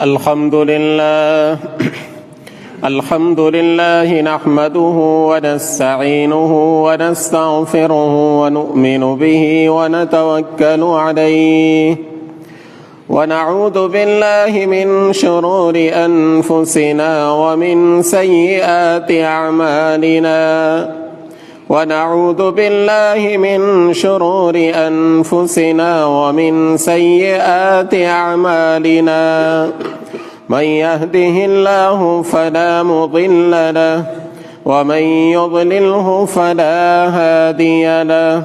الحمد لله نحمده ونستعينه ونستغفره ونؤمن به ونتوكل عليه ونعوذ بالله من شرور أنفسنا ومن سيئات أعمالنا ونعوذ بالله من شرور أنفسنا ومن سيئات أعمالنا من يهده الله فلا مضل له ومن يضلله فلا هادي له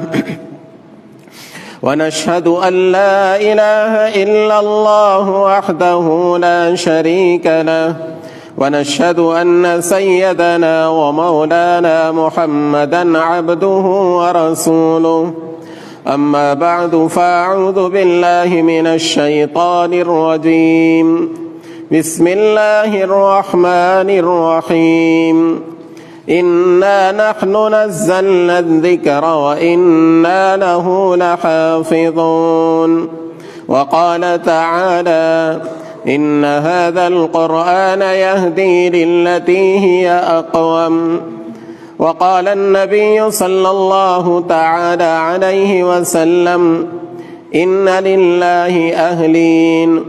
ونشهد أن لا إله إلا الله وحده لا شريك له ونشهد أن سيدنا ومولانا محمدا عبده ورسوله أما بعد فأعوذ بالله من الشيطان الرجيم بسم الله الرحمن الرحيم إنا نحن نزلنا الذكر وإنا له لحافظون وقال تعالى إن هذا القرآن يهدي للتي هي أقوم وقال النبي صلى الله تعالى عليه وسلم إن لله أهلين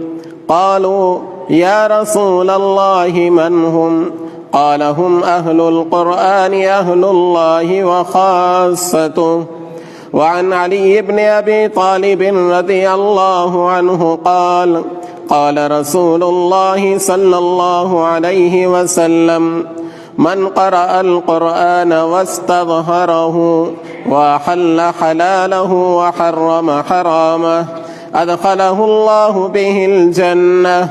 قالوا يا رسول الله من هم قال هم أهل القرآن أهل الله وخاصته وعن علي بن أبي طالب رضي الله عنه قال قال رسول الله صلى الله عليه وسلم من قرأ القرآن واستظهره وأحل حلاله وحرم حرامه أدخله الله به الجنة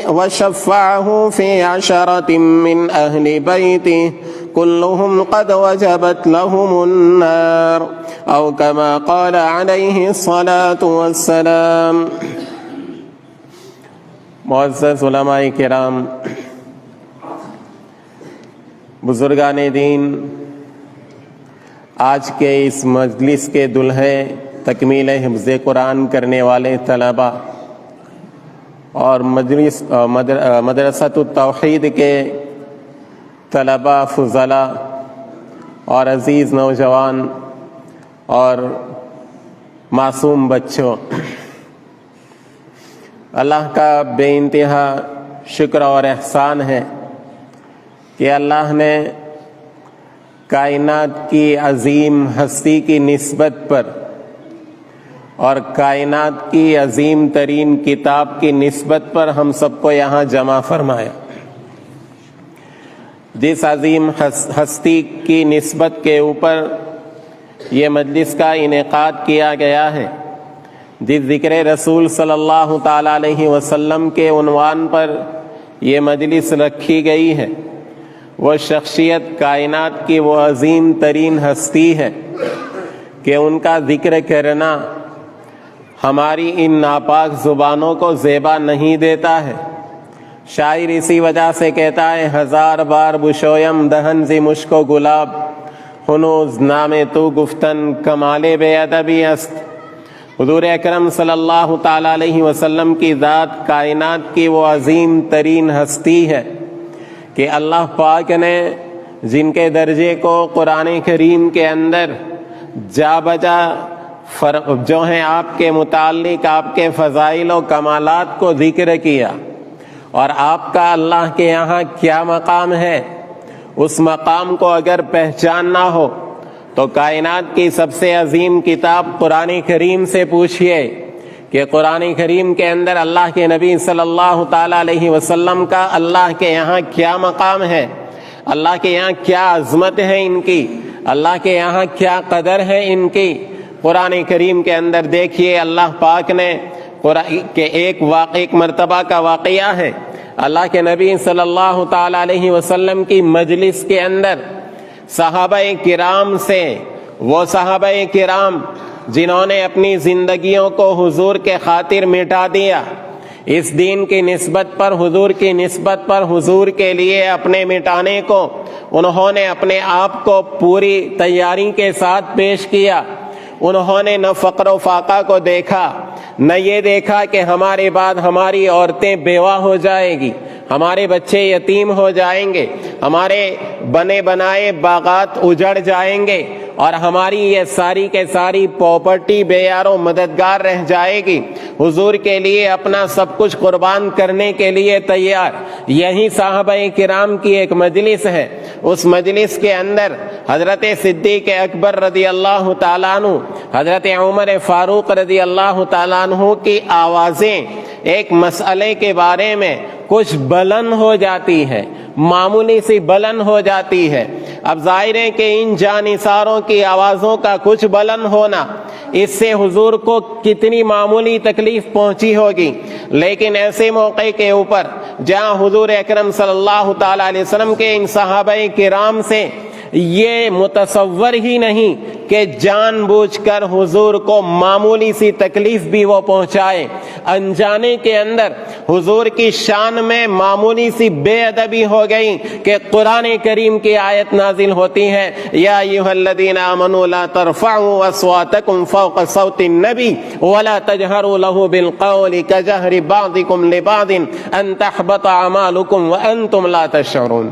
وشفعه في 10 من أهل بيته كلهم قد وجبت لهم النار أو كما قال عليه الصلاة والسلام۔ معزز علماء کرام، بزرگان دین، آج کے اس مجلس کے دلہے تکمیل حفظ قرآن کرنے والے طلباء اور مدرسۃ التوحید کے طلباء فضلاء اور عزیز نوجوان اور معصوم بچوں، اللہ کا بے انتہا شکر اور احسان ہے کہ اللہ نے کائنات کی عظیم ہستی کی نسبت پر اور کائنات کی عظیم ترین کتاب کی نسبت پر ہم سب کو یہاں جمع فرمایا۔ جس عظیم ہستی کی نسبت کے اوپر یہ مجلس کا انعقاد کیا گیا ہے، جس ذکر رسول صلی اللہ تعالی علیہ وسلم کے عنوان پر یہ مجلس رکھی گئی ہے، وہ شخصیت کائنات کی وہ عظیم ترین ہستی ہے کہ ان کا ذکر کرنا ہماری ان ناپاک زبانوں کو زیبا نہیں دیتا ہے۔ شاعر اسی وجہ سے کہتا ہے، 1000 بار بشویم دہن زی مشک و گلاب ہنوز نام تو گفتن کمال بے ادبی است۔ حضور اکرم صلی اللہ تعالی علیہ وسلم کی ذات کائنات کی وہ عظیم ترین ہستی ہے کہ اللہ پاک نے جن کے درجے کو قرآن کریم کے اندر جا بجا جو ہیں آپ کے متعلق آپ کے فضائل و کمالات کو ذکر کیا، اور آپ کا اللہ کے یہاں کیا مقام ہے، اس مقام کو اگر پہچاننا ہو تو کائنات کی سب سے عظیم کتاب قرآن کریم سے پوچھئے کہ قرآن کریم کے اندر اللہ کے نبی صلی اللہ تعالی علیہ وسلم کا اللہ کے یہاں کیا مقام ہے، اللہ کے یہاں کیا عظمت ہے ان کی، اللہ کے یہاں کیا قدر ہے ان کی۔ قرآن کریم کے اندر دیکھیے اللہ پاک نے کہ ایک مرتبہ کا واقعہ ہے، اللہ کے نبی صلی اللہ تعالی علیہ وسلم کی مجلس کے اندر صحابہ کرام سے، وہ صحابہ کرام جنہوں نے اپنی زندگیوں کو حضور کے خاطر مٹا دیا، اس دین کی نسبت پر، حضور کی نسبت پر، حضور کے لیے اپنے مٹانے کو انہوں نے اپنے آپ کو پوری تیاری کے ساتھ پیش کیا۔ انہوں نے نہ فقر و فاقہ کو دیکھا، نہ یہ دیکھا کہ ہمارے بعد ہماری عورتیں بیوہ ہو جائیں گی، ہمارے بچے یتیم ہو جائیں گے، ہمارے بنے بنائے باغات اجڑ جائیں گے اور ہماری یہ ساری کے ساری پراپرٹی بے یار و مددگار رہ جائے گی۔ حضور کے لیے اپنا سب کچھ قربان کرنے کے لیے تیار۔ یہی صحابہ کرام کی ایک مجلس ہے، اس مجلس کے اندر حضرت صدیق اکبر رضی اللہ تعالیٰ عنہ، حضرت عمر فاروق رضی اللہ تعالیٰ عنہ کی آوازیں ایک مسئلے کے بارے میں کچھ بلند ہو جاتی ہے، معمولی سی بلند ہو جاتی ہے۔ اب ظاہر ہے کہ ان جانثاروں کی آوازوں کا کچھ بلند ہونا، اس سے حضور کو کتنی معمولی تکلیف پہنچی ہوگی، لیکن ایسے موقع کے اوپر جہاں حضور اکرم صلی اللہ تعالی علیہ وسلم کے ان صحابہ کرام سے یہ متصور ہی نہیں کہ جان بوجھ کر حضور کو معمولی سی تکلیف بھی وہ پہنچائے، انجانے کے اندر حضور کی شان میں معمولی سی بے ادبی ہو گئی کہ قرآن کریم کی آیت نازل ہوتی ہے، یا ایھا الذین آمنوا لا ترفعوا اصواتکم فوق صوت النبی ولا تجہروا لہ بالقول کجہر بعضکم لبعض ان تحبط اعمالکم وانتم لا تشعرون۔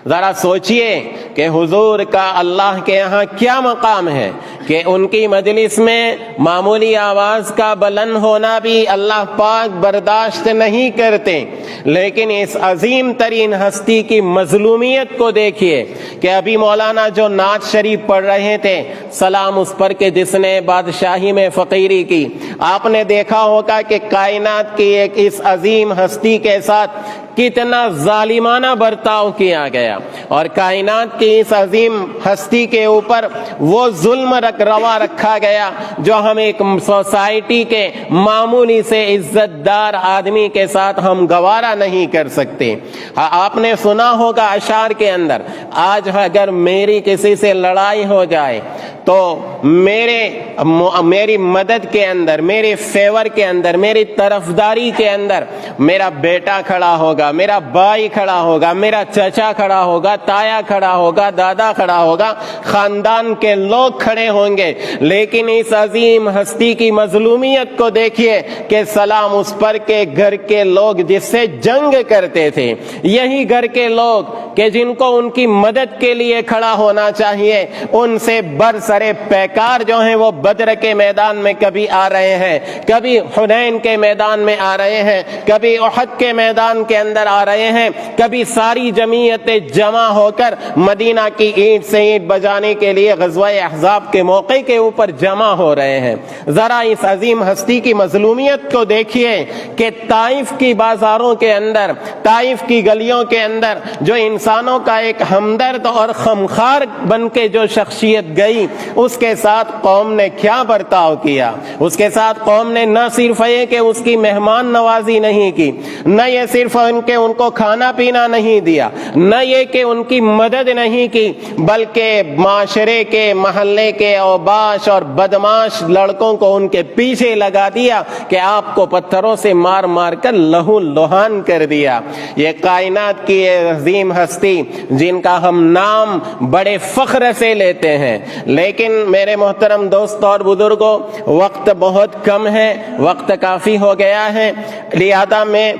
ذرا سوچئے کہ حضور کا اللہ کے یہاں کیا مقام ہے کہ ان کی مجلس میں معمولی آواز کا بلند ہونا بھی اللہ پاک برداشت نہیں کرتے، لیکن اس عظیم ترین ہستی کی مظلومیت کو دیکھیے کہ ابھی مولانا جو نعت شریف پڑھ رہے تھے، سلام اس پر کہ جس نے بادشاہی میں فقیری کی، آپ نے دیکھا ہوگا کہ کائنات کی ایک اس عظیم ہستی کے ساتھ کتنا ظالمانہ برتاؤ کیا گیا، اور کائنات کی اس عظیم ہستی کے اوپر وہ ظلم روا رکھا گیا جو ہم ایک سوسائٹی کے معمولی سے عزت دار آدمی کے ساتھ ہم گوارا نہیں کر سکتے۔ آپ نے سنا ہوگا اشعار کے اندر، آج اگر میری کسی سے لڑائی ہو جائے تو میری مدد کے اندر، میرے فیور کے اندر، میری طرفداری کے اندر میرا بیٹا کھڑا ہوگا، میرا بھائی کھڑا ہوگا، میرا چچا کھڑا ہوگا، تایا کھڑا ہوگا، دادا کھڑا ہوگا، خاندان کے لوگ کھڑے ہوں گے، لیکن اس عظیم ہستی کی مظلومیت کو دیکھیے کہ سلام اس پر کے گھر کے لوگ جس سے جنگ کرتے تھے، یہی گھر کے لوگ کہ جن کو ان کی مدد کے لیے کھڑا ہونا چاہیے، ان سے برسرے پیکار جو ہیں وہ بدر کے میدان میں کبھی آ رہے ہیں، کبھی حنین کے میدان میں آ رہے ہیں، کبھی احد کے میدان کے اندر آ رہے ہیں، کبھی ساری جمعیتیں جمع ہو کر مدینہ کی اینٹ سے اینٹ بجانے کے لیے غزوہ احزاب کے موقع کے اوپر جمع ہو رہے ہیں۔ ذرا اس عظیم ہستی کی مظلومیت کو دیکھیے کہ طائف کی بازاروں کے اندر، طائف کی گلیوں کے اندر جو انسانوں کا ایک ہمدرد اور خمخار بن کے جو شخصیت گئی، اس کے ساتھ قوم نے کیا برتاؤ کیا۔ اس کے ساتھ قوم نے نہ صرف یہ کہ اس کی مہمان نوازی نہیں کی، نہ یہ صرف ان کو کھانا پینا نہیں دیا، نہ یہ کہ ان کی مدد نہیں کی، بلکہ معاشرے کے، محلے کے اوباش اور بدماش لڑکوں کو ان کے پیچھے لگا دیا کہ آپ کو پتھروں سے مار مار کر لہو لہان کر دیا۔ یہ کائنات کی عظیم ہستی جن کا ہم نام بڑے فخر سے لیتے ہیں، لیکن میرے محترم دوستوں اور بزرگوں، وقت بہت کم ہے، وقت کافی ہو گیا ہے، لہذا میں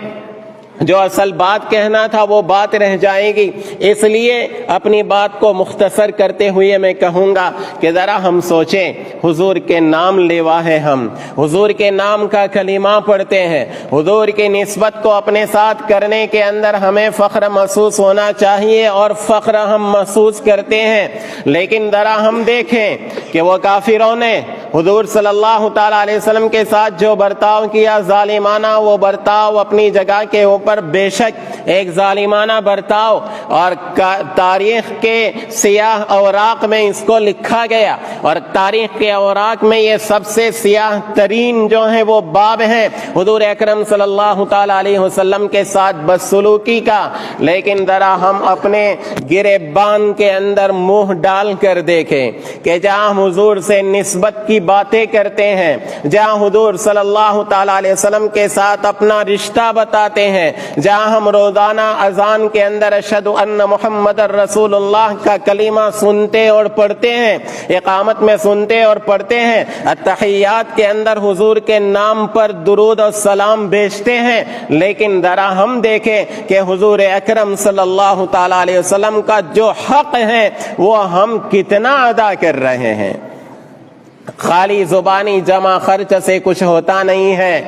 جو اصل بات کہنا تھا وہ بات رہ جائے گی، اس لیے اپنی بات کو مختصر کرتے ہوئے میں کہوں گا کہ ذرا ہم سوچیں، حضور کے نام لیوا ہے، ہم حضور کے نام کا کلمہ پڑھتے ہیں، حضور کی نسبت کو اپنے ساتھ کرنے کے اندر ہمیں فخر محسوس ہونا چاہیے اور فخر ہم محسوس کرتے ہیں، لیکن ذرا ہم دیکھیں کہ وہ کافروں نے حضور صلی اللہ تعالی علیہ وسلم کے ساتھ جو برتاؤ کیا ظالمانہ، وہ برتاؤ اپنی جگہ کے اوپر بے شک ایک ظالمانہ برتاؤ، اور تاریخ کے سیاہ اوراق میں اس کو لکھا گیا، اور تاریخ کے اوراق میں یہ سب سے سیاہ ترین جو ہیں وہ باب ہیں حضور اکرم صلی اللہ تعالی علیہ وسلم کے ساتھ بدسلوکی کا۔ لیکن ذرا ہم اپنے گریبان کے اندر منہ ڈال کر دیکھیں کہ جہاں حضور سے نسبت کی کی باتیں کرتے ہیں، جہاں حضور صلی اللہ تعالی علیہ وسلم کے ساتھ اپنا رشتہ بتاتے ہیں، جہاں ہم روزانہ اذان کے اندر اشہد ان محمد رسول اللہ کا کلمہ سنتے اور پڑھتے ہیں، اقامت میں سنتے اور پڑھتے ہیں، التحیات کے اندر حضور کے نام پر درود و سلام بھیجتے ہیں، لیکن ذرا ہم دیکھیں کہ حضور اکرم صلی اللہ تعالی علیہ وسلم کا جو حق ہے وہ ہم کتنا ادا کر رہے ہیں۔ خالی زبانی جمع خرچ سے کچھ ہوتا نہیں ہے۔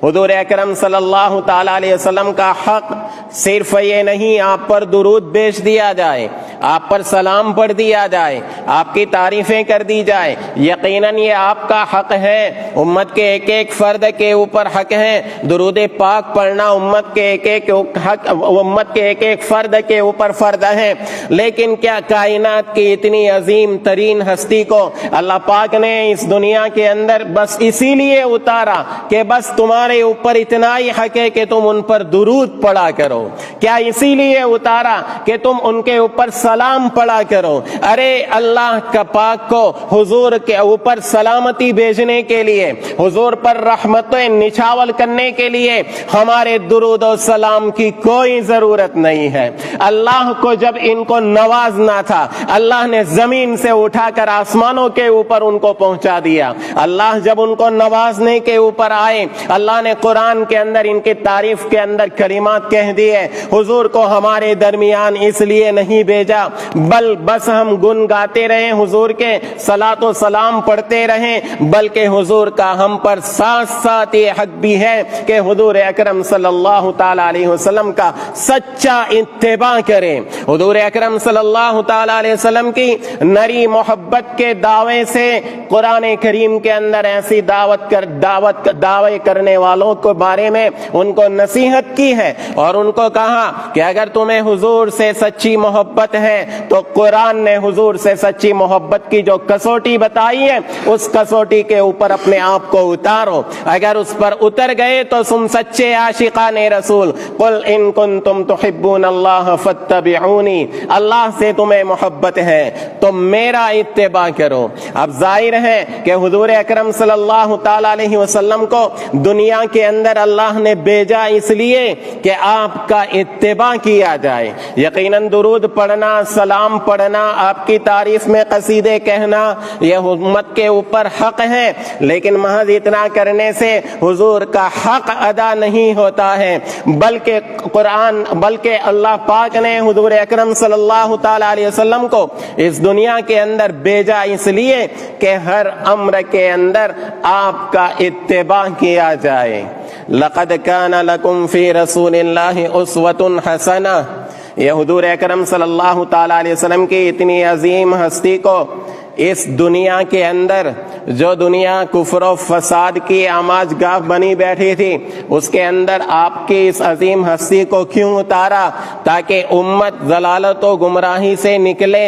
حضور اکرم صلی اللہ تعالی علیہ وسلم کا حق صرف یہ نہیں آپ پر درود بھیج دیا جائے، آپ پر سلام پڑھ دیا جائے، آپ کی تعریفیں کر دی جائے، یقیناً یہ آپ کا حق ہے، امت کے ایک ایک فرد کے اوپر حق ہے۔ درود پاک پڑھنا امت کے ایک ایک فرد کے اوپر فرض ہے، لیکن کیا کائنات کی اتنی عظیم ترین ہستی کو اللہ پاک نے اس دنیا کے اندر بس اسی لیے اتارا کہ بس تمہارے اوپر اتنا ہی حق ہے کہ تم ان پر درود پڑھا کرو؟ کیا اسی لیے اتارا کہ تم ان کے اوپر سلام پڑھا کرو؟ ارے اللہ کا پاک کو حضور کے اوپر سلامتی بھیجنے کے لیے، حضور پر رحمتیں نچھاور کرنے کے لیے ہمارے درود و سلام کی کوئی ضرورت نہیں ہے۔ اللہ کو جب ان کو نوازنا تھا، اللہ نے زمین سے اٹھا کر آسمانوں کے اوپر ان کو پہنچا دیا۔ اللہ جب ان کو نوازنے کے اوپر آئے، اللہ نے قرآن کے اندر ان کی تعریف کے اندر کلمات کہہ دیے۔ حضور کو ہمارے درمیان اس لیے نہیں بھیجا بس ہم گن گاتے رہیں، حضور کے صلاۃ و سلام پڑھتے رہیں، بلکہ حضور کا ہم پر ساتھ ساتھ یہ حق بھی ہے کہ حضور اکرم صلی اللہ تعالی علیہ وسلم کا سچا اتباع کریں۔ حضور اکرم صلی اللہ تعالی علیہ وسلم کی نری محبت کے دعوے سے قرآن کریم کے اندر ایسی دعوے کرنے والوں کے بارے میں ان کو نصیحت کی ہے، اور ان کو کہا کہ اگر تمہیں حضور سے سچی محبت ہے تو قرآن نے حضور سے سچی محبت کی جو کسوٹی بتائی ہے اس کسوٹی کے اوپر اپنے آپ کو اتارو، اگر اس پر اتر گئے تو تم سچے عاشقان رسول۔ قل ان کنتم تحبون اللہ فاتبعونی، اللہ سے تمہیں محبت ہے تو میرا اتباع کرو۔ اب ظاہر ہے کہ حضور اکرم صلی اللہ تعالی علیہ وسلم کو دنیا کے اندر اللہ نے بھیجا اس لیے کہ آپ کا اتباع کیا جائے۔ یقیناً درود پڑھنا، سلام پڑھنا، آپ کی تعریف میں قصیدے کہنا یہ امت کے اوپر حق ہے، لیکن محض اتنا کرنے سے حضور کا حق ادا نہیں ہوتا ہے، بلکہ اللہ پاک نے حضور اکرم صلی اللہ تعالی علیہ وسلم کو اس دنیا کے اندر بھیجا اس لیے کہ ہر امر کے اندر آپ کا اتباع کیا جائے۔ لقد کان لکم فی رسول اللہ اسوۃ حسنہ، یہ حضور اکرم صلی اللہ تعالی علیہ وسلم کی اتنی عظیم ہستی کو اس دنیا کے اندر جو دنیا کفر و فساد کی آماج گاہ بنی بیٹھی تھی، اس کے اندر آپ کی اس عظیم ہستی کو کیوں اتارا؟ تاکہ امت ضلالت و گمراہی سے نکلے،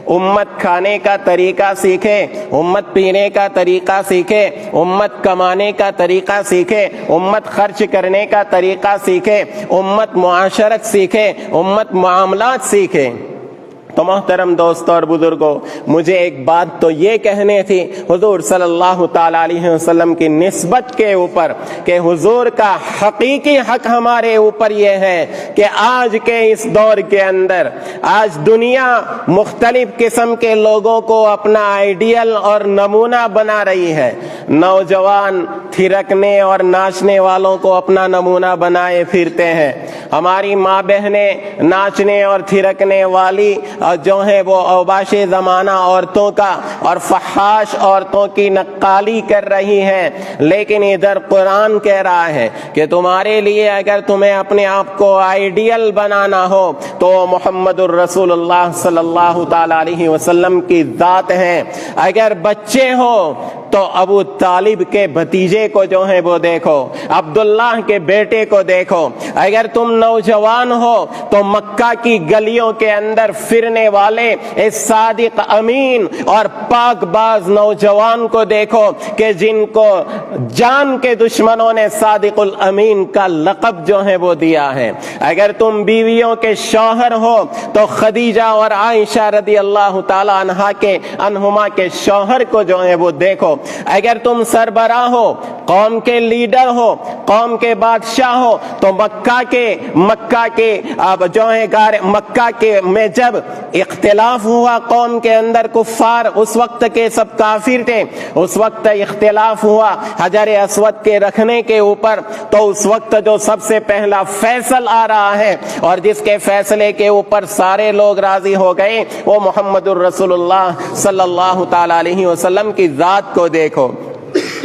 امت کھانے کا طریقہ سیکھے، امت پینے کا طریقہ سیکھے، امت کمانے کا طریقہ سیکھے، امت خرچ کرنے کا طریقہ سیکھے، امت معاشرت سیکھے، امت معاملات سیکھے۔ تو محترم دوستوں اور بزرگوں، مجھے ایک بات تو یہ کہنے تھی حضور صلی اللہ تعالی علیہ وسلم کی نسبت کے اوپر کہ حضور کا حقیقی حق ہمارے اوپر یہ ہے کہ آج کے اس دور کے اندر آج دنیا مختلف قسم کے لوگوں کو اپنا آئیڈیل اور نمونہ بنا رہی ہے۔ نوجوان تھرکنے اور ناچنے والوں کو اپنا نمونہ بنائے پھرتے ہیں، ہماری ماں بہنیں ناچنے اور تھرکنے والی اور جو ہے وہ اوباش زمانہ عورتوں کا اور فحاش عورتوں کی نقالی کر رہی ہیں، لیکن ادھر قرآن کہہ رہا ہے کہ تمہارے لیے اگر تمہیں اپنے آپ کو آئیڈیل بنانا ہو تو محمد الرسول اللہ صلی اللہ تعالی علیہ وسلم کی ذات ہے۔ اگر بچے ہو تو ابو طالب کے بھتیجے کو جو ہے وہ دیکھو، عبداللہ کے بیٹے کو دیکھو۔ اگر تم نوجوان ہو تو مکہ کی گلیوں کے اندر پھرنے والے اس صادق امین اور پاک باز نوجوان کو دیکھو کہ جن کو جان کے دشمنوں نے صادق الامین کا لقب جو ہے وہ دیا ہے۔ اگر تم بیویوں کے شوہر ہو تو خدیجہ اور عائشہ رضی اللہ تعالی عنہما کے شوہر کو جو ہے وہ دیکھو اگر تم سربراہ ہو، قوم کے لیڈر ہو، قوم کے بادشاہ ہو، تو مکہ کے جو ہے مکہ کے میں جب اختلاف ہوا قوم کے اندر، کفار اس وقت کے سب کافر تھے، اس وقت اختلاف ہوا حجر اسود کے رکھنے کے اوپر، تو اس وقت جو سب سے پہلا فیصل آ رہا ہے اور جس کے فیصلے کے اوپر سارے لوگ راضی ہو گئے، وہ محمد الرسول اللہ صلی اللہ تعالی علیہ وسلم کی ذات کو دیکھو۔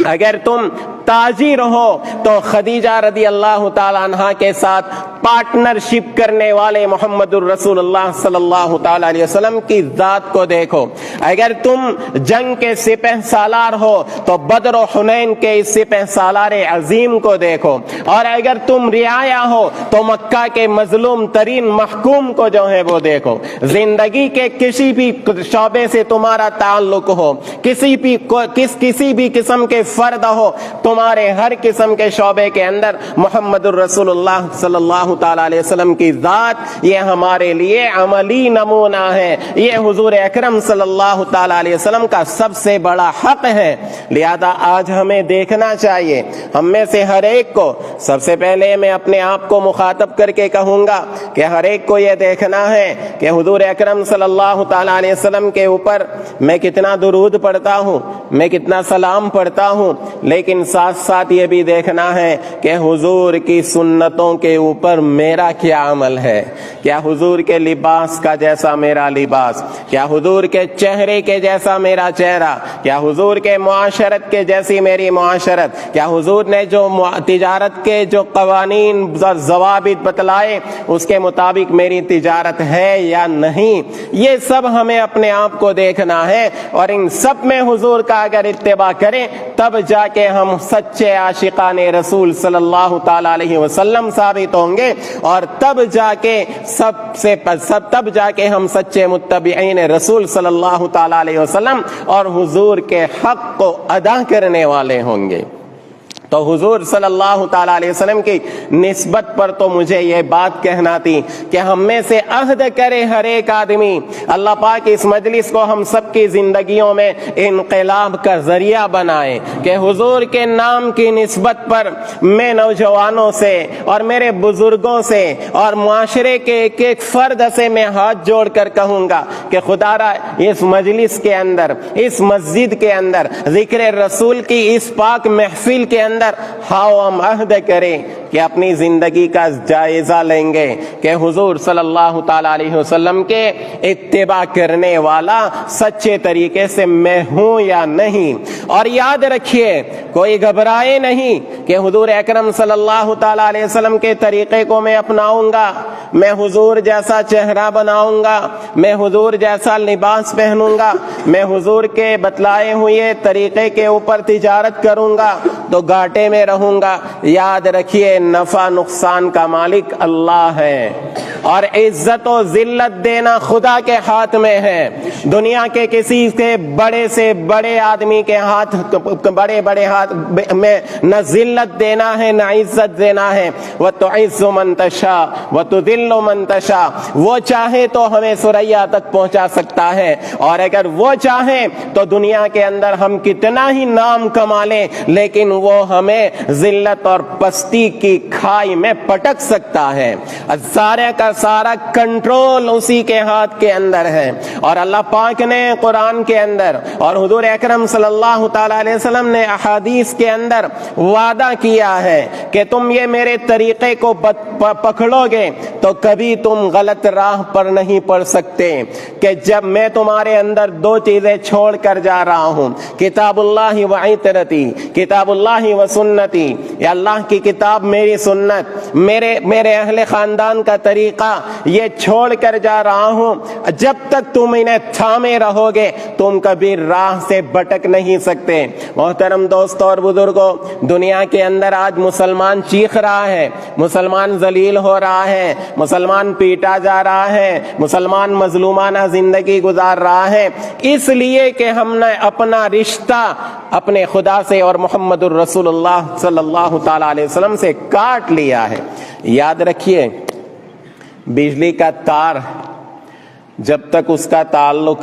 اگر تم تاجر ہو تو خدیجہ رضی اللہ تعالی عنہا کے ساتھ پارٹنرشپ کرنے والے محمد الرسول اللہ صلی اللہ تعالی علیہ وسلم کی ذات کو دیکھو۔ اگر تم جنگ کے سپہ سالار ہو تو بدر و حنین کے اس سپہ سالار عظیم کو دیکھو، اور اگر تم رعایا ہو تو مکہ کے مظلوم ترین محکوم کو جو ہے وہ دیکھو۔ زندگی کے کسی بھی شعبے سے تمہارا تعلق ہو، کسی بھی قسم کے فرد ہو، تمہارے ہر قسم کے شعبے کے اندر محمد الرسول اللہ صلی اللہ تعالی علیہ وسلم کی ذات یہ ہمارے لیے عملی نمونہ ہے، یہ حضور اکرم صلی اللہ تعالی علیہ وسلم کا سب سے بڑا حق ہے۔ لہذا آج ہمیں دیکھنا چاہیے، ہم میں سے ہر ایک کو، سب سے پہلے میں اپنے آپ کو مخاطب کر کے کہوں گا کہ ہر ایک کو یہ دیکھنا ہے کہ حضور اکرم صلی اللہ تعالی علیہ وسلم کے اوپر میں کتنا درود پڑھتا ہوں، میں کتنا سلام پڑھتا ہوں، لیکن ساتھ ساتھ یہ بھی دیکھنا ہے کہ حضور کی سنتوں کے اوپر میرا کیا عمل ہے۔ کیا حضور کے لباس کا جیسا میرا لباس، کیا حضور کے چہرے کے جیسا میرا چہرہ، کیا حضور کے معاشرت کے جیسی میری معاشرت، کیا حضور نے جو تجارت کے جو قوانین ضوابط بتلائے اس کے مطابق میری تجارت ہے یا نہیں۔ یہ سب ہمیں اپنے آپ کو دیکھنا ہے، اور ان سب میں حضور کا اگر اتباع کریں تب جا کے ہم سچے عاشقان رسول صلی اللہ تعالی علیہ وسلم ثابت ہوں گے، اور تب جا کے ہم سچے متبعین رسول صلی اللہ تعالی علیہ وسلم اور حضور کے حق کو ادا کرنے والے ہوں گے۔ تو حضور صلی اللہ تعالی علیہ وسلم کی نسبت پر تو مجھے یہ بات کہنا تھی کہ ہم میں سے عہد کرے ہر ایک آدمی، اللہ پاک اس مجلس کو ہم سب کی زندگیوں میں انقلاب کا ذریعہ بنائے کہ حضور کے نام کی نسبت پر میں نوجوانوں سے اور میرے بزرگوں سے اور معاشرے کے ایک ایک فرد سے میں ہاتھ جوڑ کر کہوں گا کہ خدا را اس مجلس کے اندر، اس مسجد کے اندر، ذکر رسول کی اس پاک محفل کے اندر ہم عہد کریں کہ اپنی زندگی کا جائزہ لیں گے کہ حضور صلی اللہ تعالی علیہ وسلم کے اتباع کرنے والا سچے طریقے سے میں ہوں یا نہیں۔ اور یاد رکھیے، کوئی گھبرائے نہیں کہ حضور اکرم صلی اللہ تعالی علیہ وسلم کے طریقے کو میں اپناؤں گا، میں حضور جیسا چہرہ بناؤں گا، میں حضور جیسا لباس پہنوں گا، میں حضور کے بتلائے ہوئے طریقے کے اوپر تجارت کروں گا تو گھاٹے میں رہوں گا۔ یاد رکھیے، نفع نقصان کا مالک اللہ ہے، اور عزت و ذلت دینا خدا کے ہاتھ میں ہے۔ دنیا کے کسی کے بڑے سے بڑے آدمی کے ہاتھ، بڑے ہاتھ میں نہ ذلت دینا ہے نہ عزت دینا ہے۔ وَتُعِزُّ مَن تَشَاءُ وَتُذِلُّ مَن تَشَاءُ، وہ چاہے تو ہمیں ثریا تک پہنچا سکتا ہے، اور اگر وہ چاہے تو دنیا کے اندر ہم کتنا ہی نام کما لیں لیکن وہ ہمیں ذلت اور پستی کی کھائی میں پٹک سکتا ہے۔ سارے کا سارا کنٹرول اسی کے ہاتھ کے اندر ہے، اور اللہ پاک نے قرآن کے اندر اور حضور اکرم صلی اللہ تعالی علیہ وسلم نے احادیث کے اندر وعدہ کیا ہے کہ تم یہ میرے طریقے کو پکڑو گے تو کبھی تم غلط راہ پر نہیں پڑ سکتے، کہ جب میں تمہارے اندر دو چیزیں چھوڑ کر جا رہا ہوں، کتاب اللہ و عطرتی، کتاب اللہ و سنتی، یا اللہ کی کتاب میری سنت، میرے اہل خاندان کا طریقہ، یہ چھوڑ کر جا رہا ہوں، جب تک تم انہیں تھامے رہو گے تم کبھی راہ سے بھٹک نہیں سکتے۔ محترم دوستوں اور بزرگوں، دنیا کے اندر آج مسلمان چیخ رہا ہے، مسلمان ذلیل ہو رہا ہے، مسلمان پیٹا جا رہا ہے، مسلمان مظلومانہ زندگی گزار رہا ہے، اس لیے کہ ہم نے اپنا رشتہ اپنے خدا سے اور محمد الرسول اللہ صلی اللہ تعالی علیہ وسلم سے کاٹ لیا ہے۔ یاد رکھیے، بجلی کا تار جب تک اس کا تعلق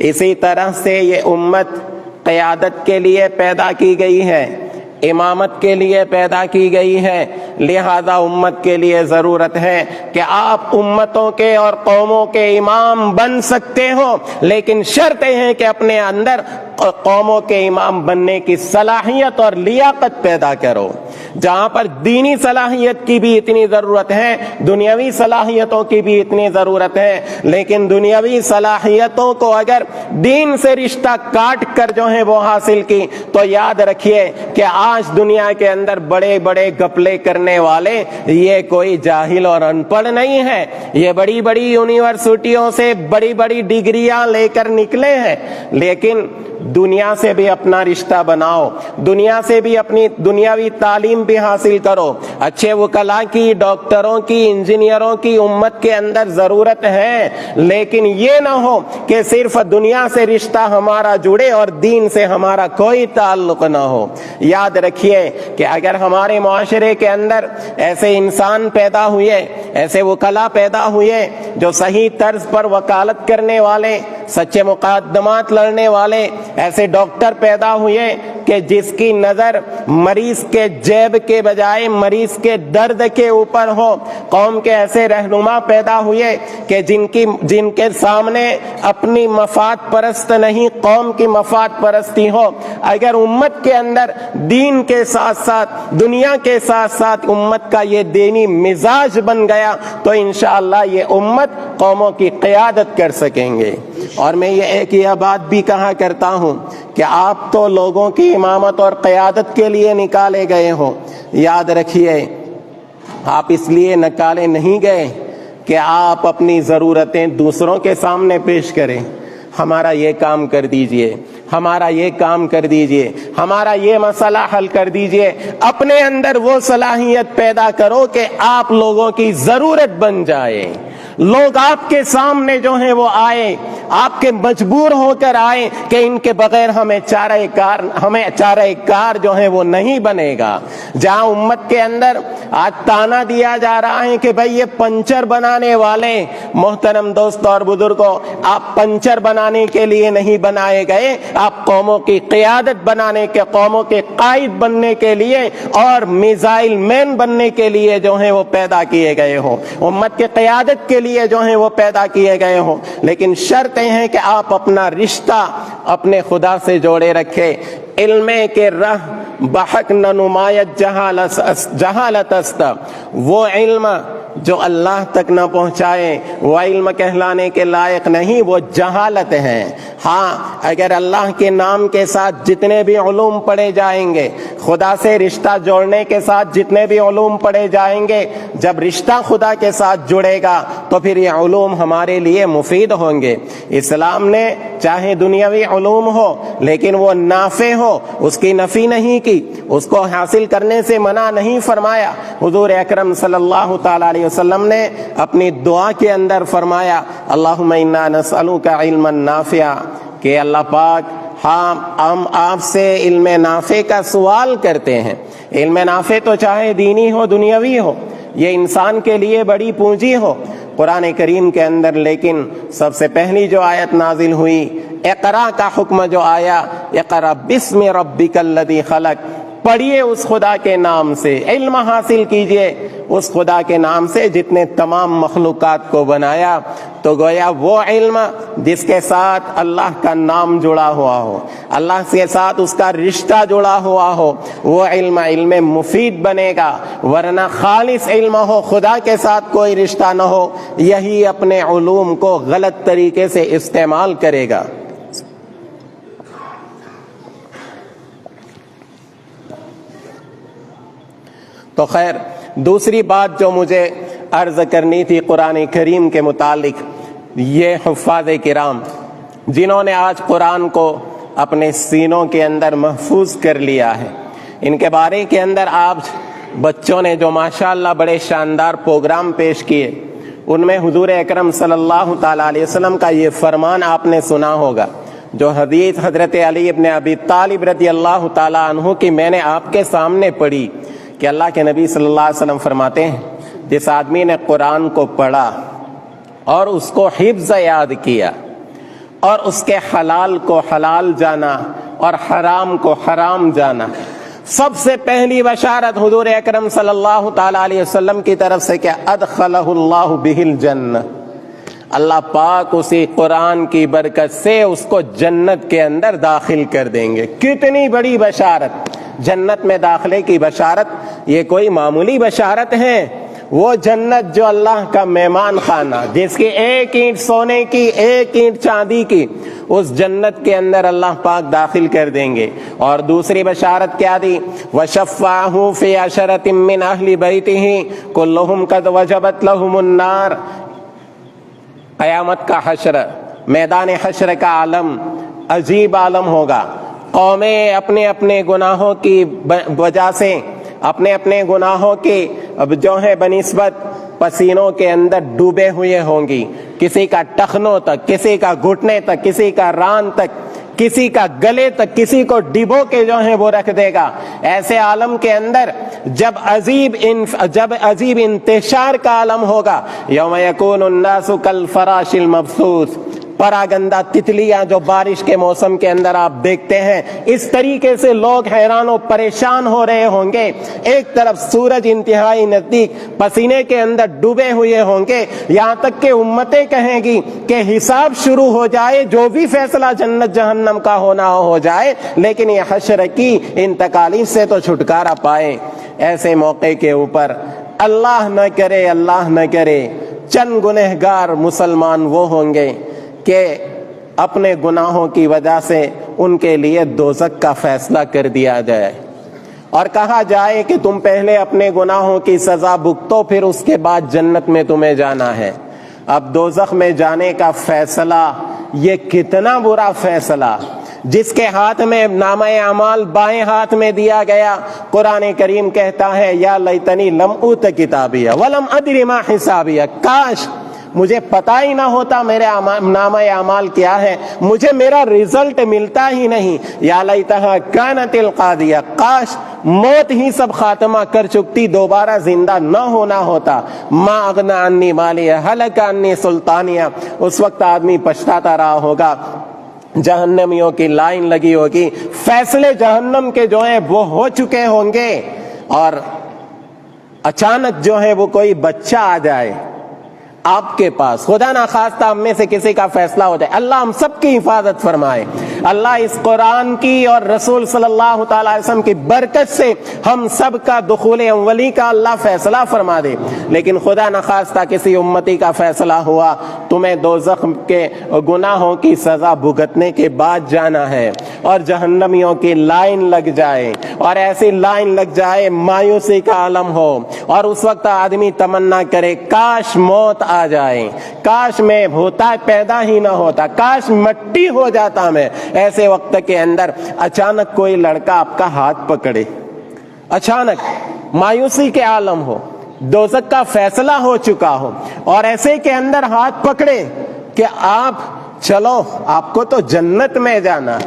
اسی طرح سے یہ امت قیادت کے لیے پیدا کی گئی ہے، امامت کے لیے پیدا کی گئی ہے، لہذا امت کے لیے ضرورت ہے کہ آپ امتوں کے اور قوموں کے امام بن سکتے ہو، لیکن شرط ہے کہ اپنے اندر قوموں کے امام بننے کی صلاحیت اور لیاقت پیدا کرو۔ جہاں پر دینی صلاحیت کی بھی اتنی ضرورت ہے، دنیاوی صلاحیتوں کی بھی اتنی ضرورت ہے، لیکن دنیاوی صلاحیتوں کو اگر دین سے رشتہ کاٹ کر جو ہے وہ حاصل کی تو یاد رکھیے کہ آج دنیا کے اندر بڑے بڑے گپلے کرنے والے یہ کوئی جاہل اور ان پڑھ نہیں ہے، یہ بڑی بڑی یونیورسٹیوں سے بڑی بڑی ڈگریاں لے کر نکلے ہیں، لیکن دنیا سے بھی اپنا رشتہ بناؤ، دنیا سے بھی اپنی دنیاوی تعلیم بھی حاصل کرو۔ اچھے وکلاء کی، ڈاکٹروں کی، انجینئروں کی امت کے اندر ضرورت ہے، لیکن یہ نہ ہو کہ صرف دنیا سے رشتہ ہمارا جڑے اور دین سے ہمارا کوئی تعلق نہ ہو۔ یاد رکھیے کہ اگر ہمارے معاشرے کے اندر ایسے انسان پیدا ہوئے، ایسے وکلاء پیدا ہوئے جو صحیح طرز پر وکالت کرنے والے، سچے مقدمات لڑنے والے، ایسے ڈاکٹر پیدا ہوئے کہ جس کی نظر مریض کے جیب کے بجائے مریض کے درد کے اوپر ہو، قوم کے ایسے رہنما پیدا ہوئے کہ جن کے سامنے اپنی مفاد پرست نہیں قوم کی مفاد پرستی ہو، اگر امت کے اندر دین کے ساتھ ساتھ دنیا کے ساتھ ساتھ امت کا یہ دینی مزاج بن گیا تو انشاءاللہ یہ امت قوموں کی قیادت کر سکیں گے۔ اور میں یہ بات بھی کہا کرتا ہوں کہ آپ تو لوگوں کی امامت اور قیادت کے لیے نکالے گئے ہو، یاد رکھیے آپ اس لیے نکالے نہیں گئے کہ آپ اپنی ضرورتیں دوسروں کے سامنے پیش کریں، ہمارا یہ کام کر دیجئے، ہمارا یہ کام کر دیجئے، ہمارا یہ مسئلہ حل کر دیجئے۔ اپنے اندر وہ صلاحیت پیدا کرو کہ آپ لوگوں کی ضرورت بن جائے، لوگ آپ کے سامنے جو ہیں وہ آئے، آپ کے مجبور ہو کر آئے کہ ان کے بغیر ہمیں چارہ کار جو ہے وہ نہیں بنے گا۔ جہاں امت کے اندر آج تانا دیا جا رہا ہے کہ بھئی یہ پنچر بنانے والے، محترم دوستوں اور بزرگوں، آپ پنچر بنانے کے لیے نہیں بنائے گئے، آپ قوموں کی قیادت بنانے کے، قوموں کے قائد بننے کے لیے اور میزائل مین بننے کے لیے جو ہیں وہ پیدا کیے گئے ہو، امت کے قیادت کے لیے جو ہیں وہ پیدا کیے گئے ہو، لیکن شرط ہیں کہ آپ اپنا رشتہ اپنے خدا سے جوڑے رکھے۔ علم کے رہ بحق نہ نمایت جہالت است، وہ علم جو اللہ تک نہ پہنچائے وہ علم کہلانے کے لائق نہیں، وہ جہالت ہے۔ ہاں اگر اللہ کے نام کے ساتھ جتنے بھی علوم پڑھے جائیں گے، خدا سے رشتہ جوڑنے کے ساتھ جتنے بھی علوم پڑھے جائیں گے، جب رشتہ خدا کے ساتھ جڑے گا تو پھر یہ علوم ہمارے لیے مفید ہوں گے۔ اسلام نے چاہے دنیاوی علوم ہو لیکن وہ نافع ہو، اس کی نفی نہیں کی، اس کو حاصل کرنے سے منع نہیں فرمایا۔ حضور اکرم صلی اللہ تعالی علیہ وسلم نے اپنی دعا کے اندر فرمایا اللہم انا نسألک علما نافعا، کہ اللہ پاک ہم آپ سے علم نافع کا سوال کرتے ہیں۔ علم نافع تو چاہے دینی ہو دنیاوی ہو، یہ انسان کے لیے بڑی پونجی ہو۔ قرآن کریم کے اندر لیکن سب سے پہلی جو آیت نازل ہوئی، اقرا کا حکم جو آیا، اقرا بسم ربک الذی خلق، پڑھیے اس خدا کے نام سے، علم حاصل کیجئے اس خدا کے نام سے جس نے تمام مخلوقات کو بنایا۔ تو گویا وہ علم جس کے ساتھ اللہ کا نام جڑا ہوا ہو، اللہ کے ساتھ اس کا رشتہ جڑا ہوا ہو، وہ علم مفید بنے گا، ورنہ خالص علم ہو خدا کے ساتھ کوئی رشتہ نہ ہو، یہی اپنے علوم کو غلط طریقے سے استعمال کرے گا۔ تو خیر دوسری بات جو مجھے عرض کرنی تھی قرآن کریم کے متعلق، یہ حفاظ کرام جنہوں نے آج قرآن کو اپنے سینوں کے اندر محفوظ کر لیا ہے، ان کے بارے کے اندر آپ بچوں نے جو ماشاءاللہ بڑے شاندار پروگرام پیش کیے، ان میں حضور اکرم صلی اللہ تعالی علیہ وسلم کا یہ فرمان آپ نے سنا ہوگا، جو حدیث حضرت علی ابن ابی طالب رضی اللہ تعالی عنہ کی میں نے آپ کے سامنے پڑھی کہ اللہ کے نبی صلی اللہ علیہ وسلم فرماتے ہیں جس آدمی نے قرآن کو پڑھا اور اس کو حفظ یاد کیا اور اس کے حلال کو حلال جانا اور حرام کو حرام جانا۔ سب سے پہلی بشارت حضور اکرم صلی اللہ تعالی علیہ وسلم کی طرف سے کہ ادخلہ اللہ بہ الجنہ، اللہ پاک اسی قرآن کی برکت سے اس کو جنت کے اندر داخل کر دیں گے۔ کتنی بڑی بشارت! جنت میں داخلے کی بشارت یہ کوئی معمولی بشارت ہے؟ وہ جنت جو اللہ کا مہمان خانہ، جس کی ایک اینٹ سونے کی ایک اینٹ چاندی کی، اس جنت کے اندر اللہ پاک داخل کر دیں گے۔ اور دوسری بشارت کیا دی؟ وَشَفَّعَهُ فِي عَشَرَةٍ مِّنْ أَهْلِ بَيْتِهِ كُلُّهُمْ قَدْ وَجَبَتْ لَهُمُ النَّارُ۔ قیامت کا حشر، میدان حشر کا عالم عجیب عالم ہوگا۔ قومیں اپنے اپنے گناہوں کی وجہ سے، اپنے اپنے گناہوں کی جو ہے بنسبت پسینوں کے اندر ڈوبے ہوئے ہوں گی، کسی کا ٹخنوں تک، کسی کا گھٹنے تک، کسی کا ران تک، کسی کا گلے تک، کسی کو ڈبو کے جو ہے وہ رکھ دے گا۔ ایسے عالم کے اندر جب عجیب انتشار کا عالم ہوگا، یوم یکون الناس کالفراش المبثوث، پراگندہ تتلیاں جو بارش کے موسم کے اندر آپ دیکھتے ہیں، اس طریقے سے لوگ حیران و پریشان ہو رہے ہوں گے۔ ایک طرف سورج انتہائی نزدیک، پسینے کے اندر ڈوبے ہوئے ہوں گے، یہاں تک کہ امتیں کہیں گی کہ حساب شروع ہو جائے، جو بھی فیصلہ جنت جہنم کا ہونا ہو جائے، لیکن یہ حشر کی ان تکالیف سے تو چھٹکارا پائے۔ ایسے موقع کے اوپر اللہ نہ کرے چند گنہگار مسلمان وہ ہوں گے کہ اپنے گناہوں کی وجہ سے ان کے لیے دوزخ کا فیصلہ کر دیا جائے اور کہا جائے کہ تم پہلے اپنے گناہوں کی سزا بھگتو، پھر اس کے بعد جنت میں تمہیں جانا ہے۔ اب دوزخ میں جانے کا فیصلہ، یہ کتنا برا فیصلہ! جس کے ہاتھ میں نامہ اعمال بائیں ہاتھ میں دیا گیا، قرآن کریم کہتا ہے یا لیتنی لم اوت کتابیہ ولم ادری ما حسابیہ، کاش مجھے پتہ ہی نہ ہوتا میرے نامہ اعمال کیا ہے، مجھے میرا رزلٹ ملتا ہی نہیں۔ یا لیتہا کانت القاضیہ، کاش موت ہی سب خاتمہ کر چکتی، دوبارہ زندہ نہ ہونا ہوتا۔ ما اغنی عنی مالیہ ہلک عنی سلطانیہ، اس وقت آدمی پچھتاتا رہا ہوگا۔ جہنمیوں کی لائن لگی ہوگی، فیصلے جہنم کے جو ہیں وہ ہو چکے ہوں گے، اور اچانک جو ہے وہ کوئی بچہ آ جائے آپ کے پاس، خدا نخواستہ ہم میں سے کسی کا فیصلہ ہو جائے، اللہ ہم سب کی حفاظت فرمائے۔ اللہ اس قرآن کی اور رسول صلی اللہ تعالی علیہ وسلم کی برکت سے ہم سب کا دخول اولی کا اللہ فیصلہ فرما دے۔ لیکن خدا نخواستہ کسی امتی کا فیصلہ ہوا، تمہیں دوزخ کے گناہوں کی سزا بھگتنے کے بعد جانا ہے، اور جہنمیوں کی لائن لگ جائے، اور ایسی لائن لگ جائے مایوسی کا عالم ہو، اور اس وقت آدمی تمنا کرے کاش موت آ جائے، کاش میں ہوتا پیدا ہی نہ ہوتا، کاش مٹی ہو جاتا میں۔ ایسے وقت کے اندر اچانک کوئی لڑکا آپ کا ہاتھ پکڑے، اچانک مایوسی کے عالم ہو، دوزخ کا فیصلہ ہو چکا ہو، اور ایسے کے اندر ہاتھ پکڑے کہ آپ چلو، آپ کو تو جنت میں جانا،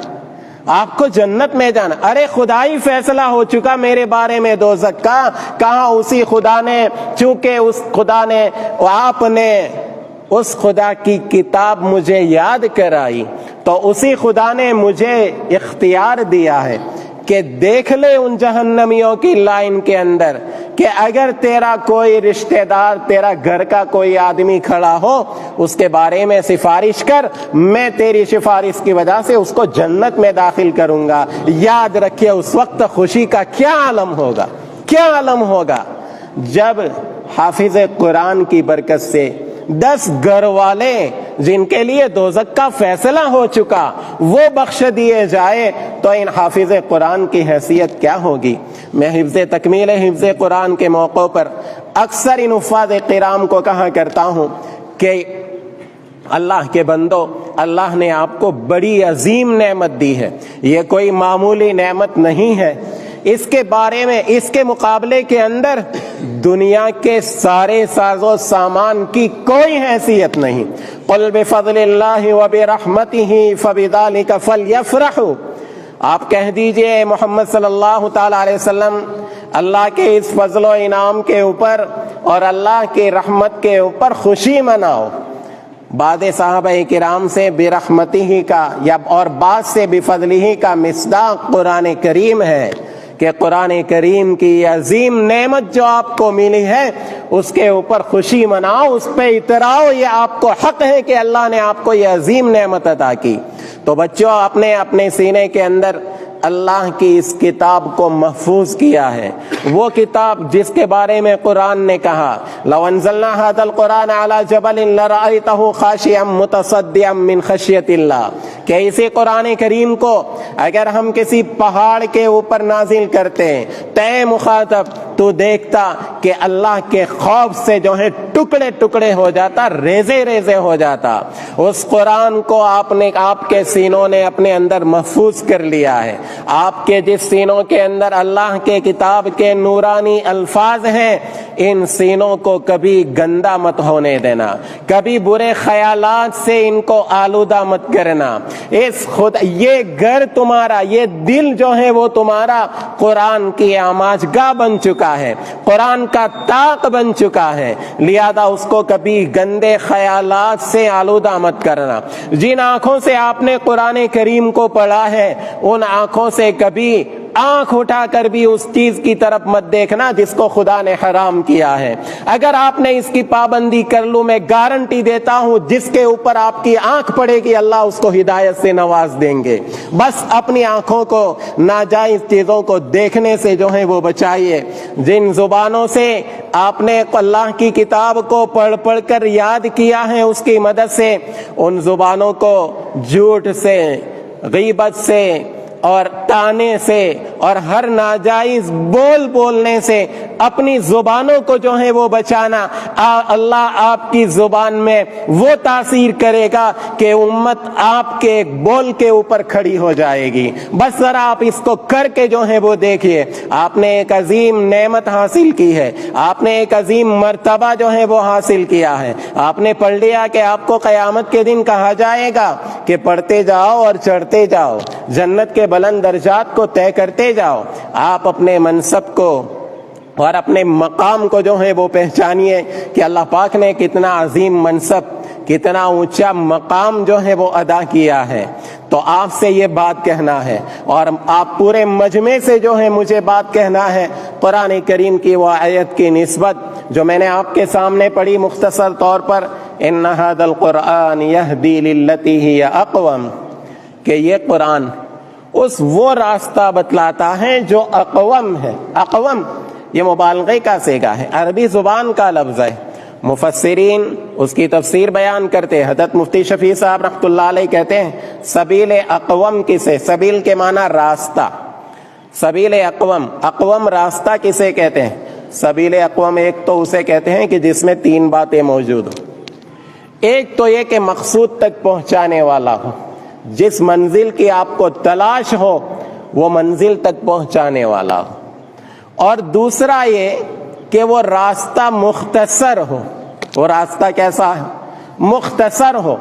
آپ کو جنت میں جانا۔ ارے خدائی فیصلہ ہو چکا میرے بارے میں دوزخ کا، کہاں اسی خدا نے، چونکہ اس خدا نے، آپ نے اس خدا کی کتاب مجھے یاد کرائی، تو اسی خدا نے مجھے اختیار دیا ہے کہ دیکھ لے ان جہنمیوں کی لائن کے اندر کہ اگر تیرا کوئی رشتہ دار، تیرا گھر کا کوئی آدمی کھڑا ہو، اس کے بارے میں سفارش کر، میں تیری سفارش کی وجہ سے اس کو جنت میں داخل کروں گا۔ یاد رکھیے اس وقت خوشی کا کیا عالم ہوگا، کیا عالم ہوگا جب حافظ قرآن کی برکت سے 10 گھر والے جن کے لیے دوزخ کا فیصلہ ہو چکا وہ بخش دیے جائے، تو ان حافظ قرآن کی حیثیت کیا ہوگی۔ میں حفظ تکمیل حفظ قرآن کے موقع پر اکثر ان حفاظ کرام کو کہا کرتا ہوں کہ اللہ کے بندو، اللہ نے آپ کو بڑی عظیم نعمت دی ہے، یہ کوئی معمولی نعمت نہیں ہے۔ اس کے بارے میں، اس کے مقابلے کے اندر دنیا کے سارے ساز و سامان کی کوئی حیثیت نہیں۔ قل بفضل اللہ وبرحمتہ فبذلک فلیفرحوا، آپ کہہ دیجئے محمد صلی اللہ تعالی علیہ وسلم، اللہ کے اس فضل و انعام کے اوپر اور اللہ کی رحمت کے اوپر خوشی مناؤ۔ بعد صحابہ کرام سے برحمتہ کا یا اور بعد سے بفضلہ کا مصداق قرآن کریم ہے کہ قرآن کریم کی یہ عظیم نعمت جو آپ کو ملی ہے اس کے اوپر خوشی مناؤ، اس پہ اتراؤ، یہ آپ کو حق ہے کہ اللہ نے آپ کو یہ عظیم نعمت عطا کی۔ تو بچوں، آپ نے اپنے سینے کے اندر اللہ کی اس کتاب کو محفوظ کیا ہے، وہ کتاب جس کے بارے میں قرآن نے کہا لو انزلنا هذا القرآن على جبل لرأيته خاشعا متصدعا من خشیۃ اللہ، کہ اسی قرآن کریم کو اگر ہم کسی پہاڑ کے اوپر نازل کرتے تے مخاطب تو دیکھتا کہ اللہ کے خوف سے جو ہے ٹکڑے ٹکڑے ہو جاتا، ریزے ریزے ہو جاتا۔ اس قرآن کو آپ کے سینوں نے اپنے اندر محفوظ کر لیا ہے۔ آپ کے جس سینوں کے اندر اللہ کے کتاب کے نورانی الفاظ ہیں، ان سینوں کو کبھی گندا مت ہونے دینا، کبھی برے خیالات سے ان کو آلودہ مت کرنا۔ یہ گھر تمہارا، یہ دل جو ہے وہ تمہارا قرآن کی آماجگاہ بن چکا ہے، قرآن کا طاق بن چکا ہے، لہذا اس کو کبھی گندے خیالات سے آلودہ مت کرنا۔ جن آنکھوں سے آپ نے قرآن کریم کو پڑھا ہے، ان آنکھوں سے کبھی آنکھ اٹھا کر بھی اس چیز کی طرف مت دیکھنا جس کو خدا نے حرام کیا ہے۔ اگر آپ نے اس کی پابندی کر لوں، میں گارنٹی دیتا ہوں جس کے اوپر آپ کی آنکھ پڑے گی اللہ اس کو ہدایت سے نواز دیں گے۔ بس اپنی آنکھوں کو ناجائز چیزوں کو دیکھنے سے جو ہے وہ بچائیے۔ جن زبانوں سے آپ نے اللہ کی کتاب کو پڑھ پڑھ کر یاد کیا ہے، اس کی مدد سے ان زبانوں کو جھوٹ سے، غیبت سے اور تانے سے اور ہر ناجائز بولنے سے اپنی زبانوں کو جو ہے وہ بچانا۔ اللہ آپ کی زبان میں وہ تاثیر کرے گا کہ امت آپ کے بول کے اوپر کھڑی ہو جائے گی۔ بس ذرا آپ اس کو کر کے جو ہے وہ دیکھیے، آپ نے ایک عظیم نعمت حاصل کی ہے، آپ نے ایک عظیم مرتبہ جو ہے وہ حاصل کیا ہے۔ آپ نے پڑھ لیا کہ آپ کو قیامت کے دن کہا جائے گا کہ پڑھتے جاؤ اور چڑھتے جاؤ، جنت کے بلند درجات کو طے کرتے جاؤ۔ آپ اپنے منصب کو اور اپنے مقام کو جو ہے وہ پہچانیے کہ اللہ پاک نے کتنا عظیم منصب، کتنا اونچا مقام جو ہے وہ ادا کیا ہے۔ تو آپ سے یہ بات کہنا ہے اور آپ پورے مجمع سے جو ہے مجھے بات کہنا ہے، قرآن کریم کی وہ آیت کی نسبت جو میں نے آپ کے سامنے پڑھی مختصر طور پر، ان ھذا القرآن یہدی للتی ہی اقوم، کہ یہ قرآن وہ راستہ بتلاتا ہے جو اقوم ہے۔ اقوم یہ مبالغے کا صیغہ ہے، عربی زبان کا لفظ ہے۔ مفسرین اس کی تفسیر بیان کرتے، حضرت مفتی شفیع صاحب رحمۃ اللہ علیہ کہتے ہیں سبیل اقوم کسے، سبیل کے معنی راستہ، سبیل اقوم، اقوم راستہ کسے کہتے ہیں؟ سبیل اقوم ایک تو اسے کہتے ہیں کہ جس میں تین باتیں موجود ہوں۔ ایک تو یہ کہ مقصود تک پہنچانے والا ہو، جس منزل کی آپ کو تلاش ہو وہ منزل تک پہنچانے والا ہو، اور دوسرا یہ کہ وہ راستہ مختصر ہو۔ وہ راستہ کیسا ہے؟ مختصر ہو۔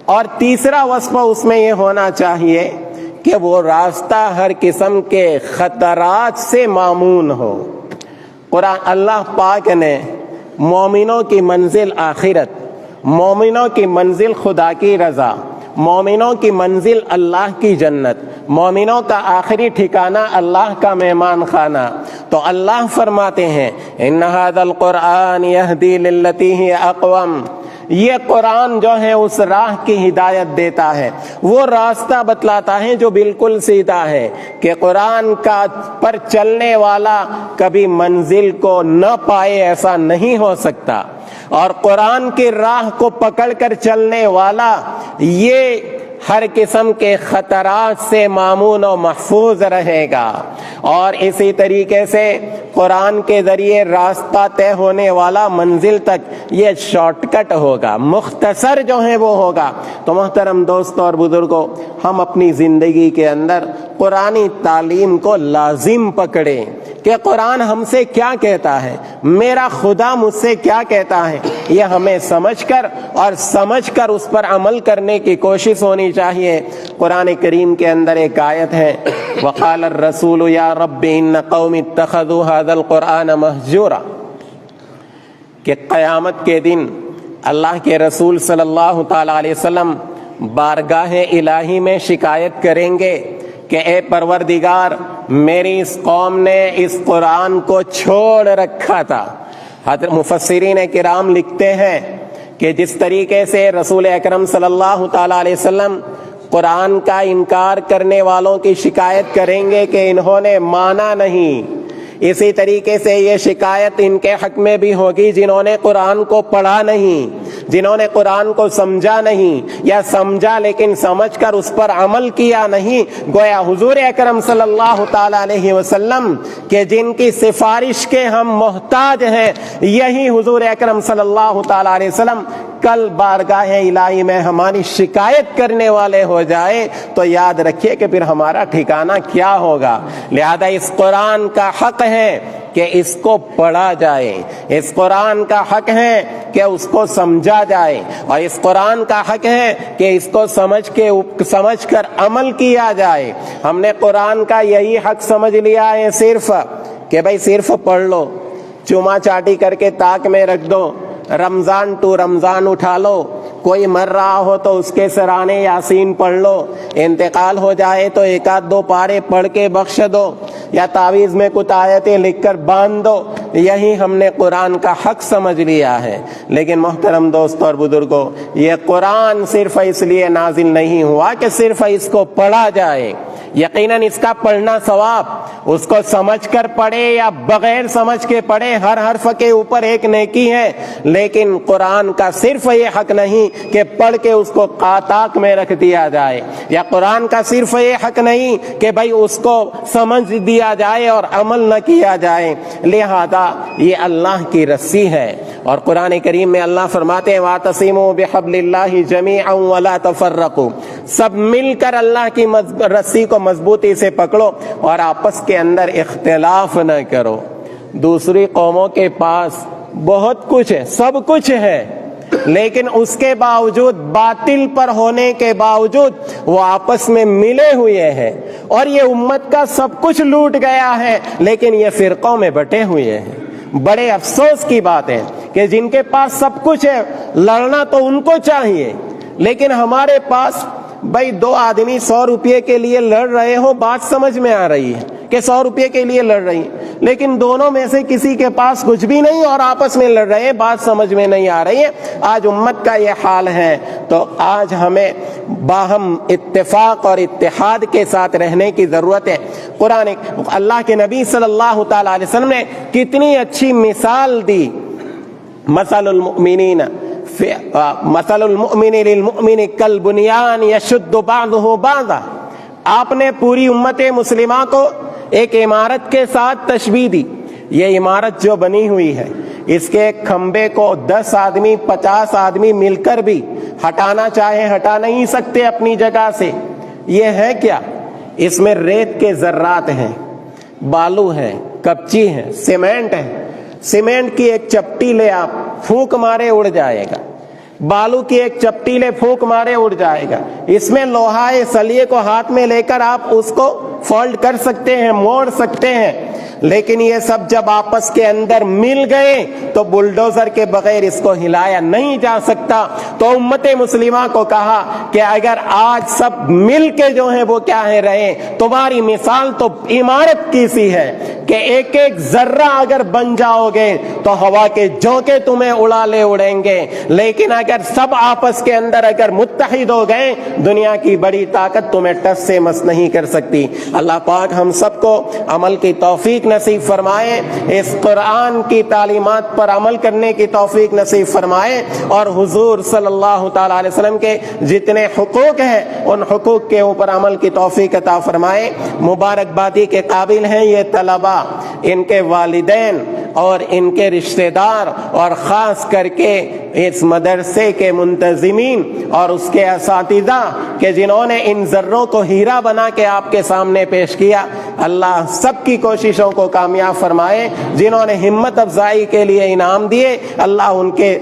اور تیسرا وصفہ اس میں یہ ہونا چاہیے کہ وہ راستہ ہر قسم کے خطرات سے مامون ہو۔ قرآن اللہ پاک نے مومنوں کی منزل آخرت، مومنوں کی منزل خدا کی رضا، مومنوں کی منزل اللہ کی جنت، مومنوں کا آخری ٹھکانہ اللہ کا مہمان خانہ، تو اللہ فرماتے ہیں ان ھذا القرآن یہدی للتی ہی اقوم، یہ قرآن جو ہے اس راہ کی ہدایت دیتا ہے، وہ راستہ بتلاتا ہے جو بالکل سیدھا ہے، کہ قرآن کا پر چلنے والا کبھی منزل کو نہ پائے ایسا نہیں ہو سکتا، اور قرآن کی راہ کو پکڑ کر چلنے والا یہ ہر قسم کے خطرات سے مامون و محفوظ رہے گا۔ اور اسی طریقے سے قرآن کے ذریعے راستہ طے ہونے والا منزل تک یہ شارٹ کٹ ہوگا، مختصر جو ہے وہ ہوگا۔ تو محترم دوستوں اور بزرگوں، ہم اپنی زندگی کے اندر قرآنی تعلیم کو لازم پکڑیں کہ قرآن ہم سے کیا کہتا ہے، میرا خدا مجھ سے کیا کہتا ہے، یہ ہمیں سمجھ کر اس پر عمل کرنے کی کوشش ہونی چاہیے۔ قرآن کریم کے اندر ایک آیت ہے وقال الرسول یا رب ان قوم اتخذوا هذا القرآن مہجورا، کہ قیامت کے دن اللہ کے رسول صلی اللہ تعالی علیہ وسلم بارگاہ الہی میں شکایت کریں گے کہ اے پروردگار، میری اس قوم نے اس قرآن کو چھوڑ رکھا تھا۔ حضرت مفسرین کرام لکھتے ہیں کہ جس طریقے سے رسول اکرم صلی اللہ تعالی علیہ وسلم قرآن کا انکار کرنے والوں کی شکایت کریں گے کہ انہوں نے مانا نہیں، اسی طریقے سے یہ شکایت ان کے حق میں بھی ہوگی جنہوں نے قرآن کو پڑھا نہیں، جنہوں نے قرآن کو سمجھا نہیں، یا سمجھا لیکن سمجھ کر اس پر عمل کیا نہیں۔ گویا حضور اکرم صلی اللہ تعالی علیہ وسلم کہ جن کی سفارش کے ہم محتاج ہیں، یہی حضور اکرم صلی اللہ تعالی علیہ وسلم کل بارگاہ الہی میں ہماری شکایت کرنے والے ہو جائے تو یاد رکھیے کہ پھر ہمارا ٹھکانہ کیا ہوگا۔ لہذا اس قرآن کا حق ہے کہ اس کو پڑھا جائے، اس قرآن کا حق ہے کہ اس کو سمجھا جائے، اور اس قرآن کا حق ہے کہ اس کو سمجھ کر عمل کیا جائے۔ ہم نے قرآن کا یہی حق سمجھ لیا ہے صرف کہ بھئی صرف پڑھ لو، چوما چاٹی کر کے تاک میں رکھ دو، رمضان ٹو رمضان اٹھا لو، کوئی مر رہا ہو تو اس کے سرانے یاسین پڑھ لو، انتقال ہو جائے تو ایک آدھ دو پارے پڑھ کے بخش دو، یا تعویذ میں کچھ آیتیں لکھ کر باندھ دو، یہی ہم نے قرآن کا حق سمجھ لیا ہے۔ لیکن محترم دوستوں اور بزرگوں، یہ قرآن صرف اس لیے نازل نہیں ہوا کہ صرف اس کو پڑھا جائے۔ یقیناً اس کا پڑھنا ثواب، اس کو سمجھ کر پڑھے یا بغیر سمجھ کے پڑھے، ہر حرف کے اوپر ایک نیکی ہے، لیکن قرآن کا صرف یہ حق نہیں کہ پڑھ کے اس کو قاطاق میں رکھ دیا جائے، یا قرآن کا صرف یہ حق نہیں کہ بھئی اس کو سمجھ دیا جائے اور عمل نہ کیا جائے۔ لہذا یہ اللہ کی رسی ہے، اور قرآن کریم میں اللہ فرماتے ہیں وَاعْتَصِمُوا بِحَبْلِ اللَّهِ جَمِيعًا وَلَا تَفَرَّقُوا، سب مل کر اللہ کی رسی کو مضبوطی سے پکڑو اور آپس کے اندر اختلاف نہ کرو۔ دوسری قوموں کے پاس بہت کچھ ہے، سب کچھ ہے، لیکن اس کے باوجود، باطل پر ہونے کے باوجود وہ آپس میں ملے ہوئے ہیں، اور یہ امت کا سب کچھ لوٹ گیا ہے لیکن یہ فرقوں میں بٹے ہوئے ہیں۔ بڑے افسوس کی بات ہے کہ جن کے پاس سب کچھ ہے، لڑنا تو ان کو چاہیے، لیکن ہمارے پاس بھائی دو آدمی 100 روپے کے لیے لڑ رہے ہو، بات سمجھ میں آ رہی ہے کہ 100 روپے کے لیے لڑ رہی ہیں، لیکن دونوں میں سے کسی کے پاس کچھ بھی نہیں اور آپس میں لڑ رہے ہیں، بات سمجھ میں نہیں آ رہی ہے۔ آج امت کا یہ حال ہے، تو آج ہمیں باہم اتفاق اور اتحاد کے ساتھ رہنے کی ضرورت ہے۔ قرآن، اللہ کے نبی صلی اللہ تعالی علیہ وسلم نے کتنی اچھی مثال دی، مثل المؤمن للمؤمن کالبنیان یشد بعضہ بعضا۔ آپ نے پوری امت مسلمہ کو ایک عمارت کے ساتھ تشبیہ دی۔ یہ عمارت جو بنی ہوئی ہے، اس کے ایک کھمبے کو 10 آدمی 50 آدمی مل کر بھی ہٹانا چاہے ہٹا نہیں سکتے اپنی جگہ سے۔ یہ ہے کیا؟ اس میں ریت کے ذرات ہیں، بالو ہے، کپچی ہے، سیمنٹ ہے۔ سیمنٹ کی ایک چپٹی لے آپ، پھونک مارے اڑ جائے گا، بالو کی ایک چپٹی لے پھونک مارے اڑ جائے گا۔ اس میں لوہا سلیے کو ہاتھ میں لے کر آپ اس کو فولڈ کر سکتے ہیں، موڑ سکتے ہیں، لیکن یہ سب جب آپس کے اندر مل گئے تو بلڈوزر کے بغیر اس کو ہلایا نہیں جا سکتا۔ تو امت مسلمہ کو کہا کہ اگر آج سب مل کے جو ہیں وہ کیا ہے رہے، تمہاری مثال تو عمارت کی سی ہے کہ ایک ایک ذرہ اگر بن جاؤ گے تو ہوا کے جھونکے تمہیں اڑا لے اڑیں گے، لیکن اگر سب آپس کے اندر اگر متحد ہو گئے، دنیا کی بڑی طاقت تمہیں ٹس سے مس نہیں کر سکتی۔ اللہ پاک ہم سب کو عمل کی توفیق نصیب فرمائے، اس قرآن کی تعلیمات پر عمل کرنے کی توفیق نصیب فرمائے، اور حضور صلی اللہ تعالی علیہ وسلم کے جتنے حقوق ہیں ان حقوق کے اوپر عمل کی توفیق عطا فرمائے۔ مبارکبادی کے قابل ہیں یہ طلباء، ان کے والدین اور ان کے رشتہ دار، اور خاص کر کے اس مدرسے کے منتظمین اور اس کے اساتذہ کہ جنہوں نے ان ذروں کو ہیرا بنا کے آپ کے سامنے پیش کیا۔ اللہ سب کی کوششوں کو کامیاب فرمائے۔ جنہوں نے ہمت افزائی کے لیے انعام دیے، اللہ ان کے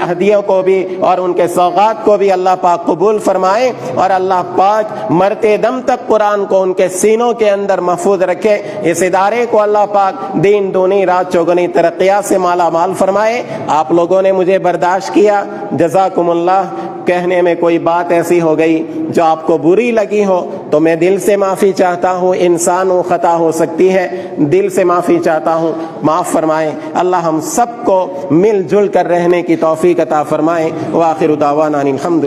ہدیوں کو بھی اور ان کے سوغات کو بھی اللہ پاک قبول فرمائے، اور اللہ پاک مرتے دم تک قرآن کو ان کے سینوں کے اندر محفوظ رکھے۔ اس ادارے کو اللہ پاک دین دونی رات چوگنی ترقیات سے مالا مال فرمائے۔ آپ لوگوں نے مجھے برداشت کیا، جزاکم اللہ۔ کہنے میں کوئی بات ایسی ہو گئی جو آپ کو بری لگی ہو تو میں دل سے معافی چاہتا ہوں، انسان ہوں، خطا ہو سکتی ہے، دل سے معافی چاہتا ہوں، معاف فرمائیں۔ اللہ ہم سب کو مل جل کر رہنے کی توفیق عطا فرمائیں۔ وآخر دعوانا الحمد